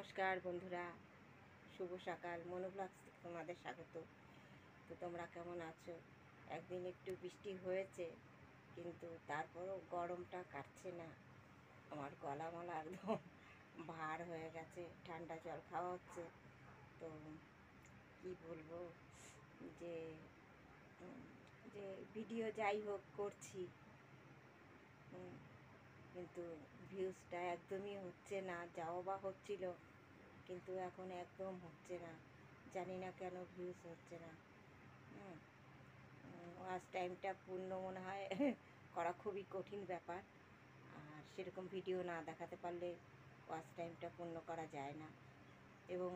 নমস্কার বন্ধুরা, শুভ সকাল। মনোব্লগস থেকে তোমাদের স্বাগত। তো তোমরা কেমন আছো? একদিন একটু বৃষ্টি হয়েছে, কিন্তু তারপরও গরমটা কাটছে না। আমার গলা মলা একদম ভার হয়ে গেছে, ঠান্ডা জল খাওয়া হচ্ছে। তো কি বলবো, যে যে ভিডিও যাই হোক করছি, কিন্তু ভিউজটা একদমই হচ্ছে না। যাও বা হচ্ছিল, কিন্তু এখন একদম হচ্ছে না। জানি না কেন ভিউজ হচ্ছে না। ওয়াচ টাইমটা পূর্ণ মনে হয় করা খুবই কঠিন ব্যাপার। আর সেরকম ভিডিও না দেখাতে পারলে ওয়াচ টাইমটা পূর্ণ করা যায় না। এবং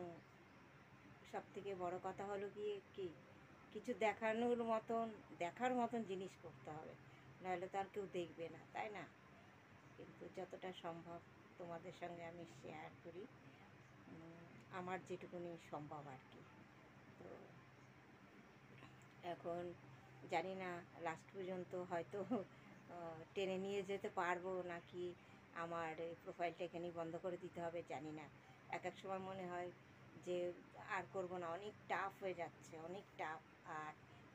সবথেকে বড় কথা হলো গিয়ে কি, কিছু দেখার মতন জিনিস করতে হবে, নাহলে তো আর কেউ দেখবে না, তাই না? কিন্তু যতটা সম্ভব তোমাদের সঙ্গে আমি শেয়ার করি, আমার যেটুকুনি সম্ভব আর কি। তো এখন জানি না লাস্ট পর্যন্ত হয়তো টেনে নিয়ে যেতে পারবো, নাকি আমার এই প্রোফাইলটা এখানেই বন্ধ করে দিতে হবে, জানি না। এক এক সময় মনে হয় যে আর করব না, অনেক টাফ হয়ে যাচ্ছে, অনেক টাফ। আর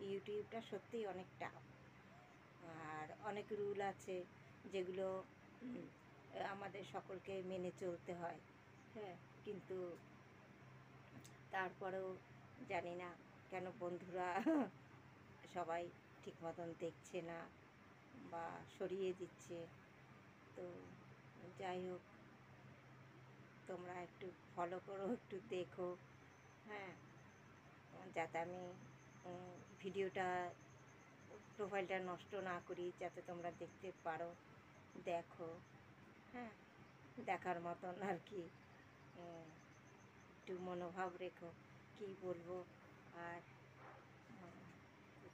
ইউটিউবটা সত্যিই অনেক টাফ। আর অনেক রুল আছে যেগুলো আমাদের সকলকে মেনে চলতে হয়। হ্যাঁ, কিন্তু তারপরেও জানি না কেন বন্ধুরা সবাই ঠিক মতন দেখছে না বা সরিয়ে দিচ্ছে। তো যাই হোক, তোমরা একটু ফলো করো, একটু দেখো। হ্যাঁ, যাতে আমি ভিডিওটা, প্রোফাইলটা নষ্ট না করি, যাতে তোমরা দেখতে পারো। দেখো, হ্যাঁ, দেখার মতন আর কি। একটু মনোভাব রেখো, কি বলবো। আর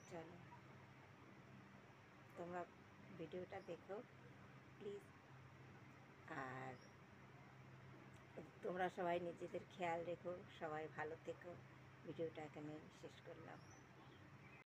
চলো, তোমরা ভিডিওটা দেখো প্লিজ। আর তোমরা সবাই নিজেদের খেয়াল রেখো, সবাই ভালো থেকো। ভিডিওটা এখানে শেষ করলাম।